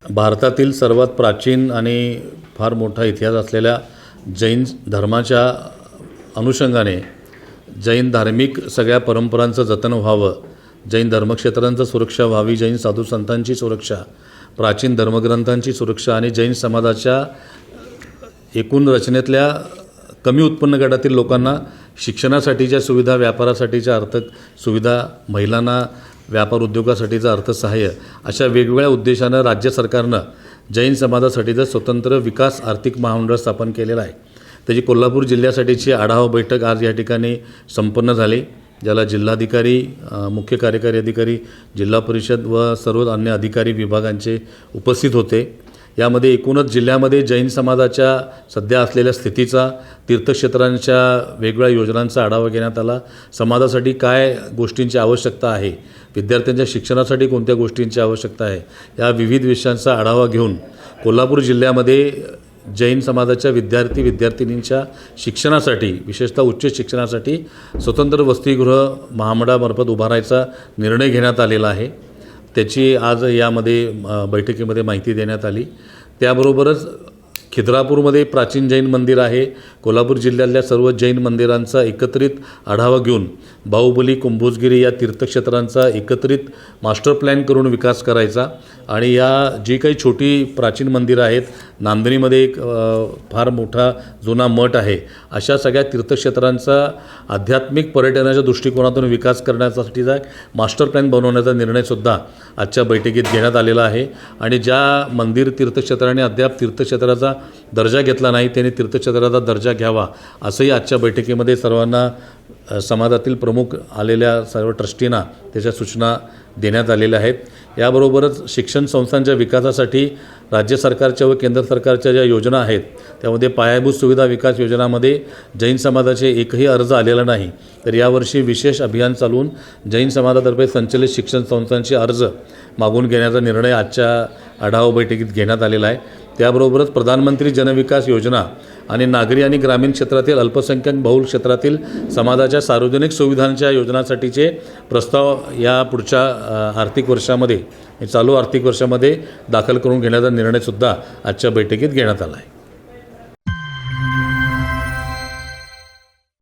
भारतातील सर्वात प्राचीन आणि फार मोठा इतिहास असलेल्या जैन धर्माच्या अनुषंगाने जैन धार्मिक सगळ्या परंपरांचं जतन व्हावं, जैन धर्मक्षेत्रांचं सुरक्षा व्हावी, जैन साधू संतांची सुरक्षा, प्राचीन धर्मग्रंथांची सुरक्षा आणि जैन समाजाच्या एकूण रचनेतल्या कमी उत्पन्न गटातील लोकांना शिक्षणासाठीच्या सुविधा, व्यापारासाठीच्या आर्थिक सुविधा, महिलांना व्यापार उद्योगासाठीचं अर्थसहाय्य अशा वेगवेगळ्या उद्देशानं राज्य सरकारनं जैन समाजासाठीचं स्वतंत्र विकास आर्थिक महामंडळ स्थापन केलेलं आहे। त्याची कोल्हापूर जिल्ह्यासाठीची आढावा बैठक आज या ठिकाणी संपन्न झाली, ज्याला जिल्हाधिकारी, मुख्य कार्यकारी अधिकारी, जिल्हा परिषद व सर्व अन्य अधिकारी विभागांचे उपस्थित होते। यामध्ये एकूणच जिल्ह्यामध्ये जैन समाजाच्या सध्या असलेल्या स्थितीचा, तीर्थक्षेत्रांच्या वेगवेगळ्या योजनांचा आढावा घेण्यात आला, समाजासाठी काय गोष्टींची आवश्यकता आहे, विद्यार्थ्यांच्या शिक्षणासाठी कोणत्या गोष्टींची आवश्यकता आहे, या विविध विषयांचा आढावा घेऊन कोल्हापूर जिल्ह्यामध्ये जैन समाजाच्या विद्यार्थी-विद्यार्थिनींच्या शिक्षणासाठी, विशेषतः उच्च शिक्षणासाठी स्वतंत्र वसतिगृह महामंडळामार्फत उभारायचा निर्णय घेण्यात आलेला आहे। त्याची आज यामध्ये बैठकीमध्ये माहिती देण्यात आली। त्याबरोबरच खिद्रापूरमध्ये प्राचीन जैन मंदिर आहे, कोल्हापूर जिल्ह्यातल्या सर्व जैन मंदिरांचा एकत्रित आढावा घेऊन बाहुबली, कुंभोजगिरी या तीर्थक्षेत्रांचा एकत्रित मास्टर प्लॅन करून विकास करायचा आणि या जी काही छोटी प्राचीन मंदिरं आहेत, नांदणीमध्ये एक फार मोठा जुना मठ आहे, अशा सगळ्या तीर्थक्षेत्रांचा आध्यात्मिक पर्यटनाच्या दृष्टिकोनातून विकास करण्यासाठीचा मास्टर प्लॅन बनवण्याचा निर्णयसुद्धा आजच्या बैठकीत घेण्यात आलेला आहे। आणि ज्या मंदिर तीर्थक्षेत्राने अद्याप तीर्थक्षेत्राचा दर्जा घेतला नाही, त्यांनी तीर्थक्षेत्राचा दर्जा घ्यावा, असंही आजच्या बैठकीमध्ये सर्वांना, समाजातील प्रमुख आलेल्या सर्व ट्रस्टींना त्याच्या सूचना देण्यात आलेल्या आहेत। याबरोबरच शिक्षण संस्थांच्या विकासासाठी राज्य सरकारच्या व केंद्र सरकारच्या ज्या योजना आहेत, त्यामध्ये पायाभूत सुविधा विकास योजनामध्ये जैन समाजाचे एकही अर्ज आलेला नाही, तर यावर्षी विशेष अभियान चालवून जैन समाजातर्फे संचलित शिक्षण संस्थांचे अर्ज मागून घेण्याचा निर्णय आजच्या आढावा बैठकीत घेण्यात आलेला आहे। त्याबरोबरच प्रधानमंत्री जनविकास योजना आणि नागरी आणि ग्रामीण क्षेत्रातील अल्पसंख्याक बहुल क्षेत्रातील समाजाच्या सार्वजनिक सुविधांच्या योजनांसाठीचे प्रस्ताव या पुढच्या आर्थिक वर्षामध्ये, चालू आर्थिक वर्षामध्ये दाखल करून घेण्याचा निर्णयसुद्धा आजच्या बैठकीत घेण्यात आला आहे।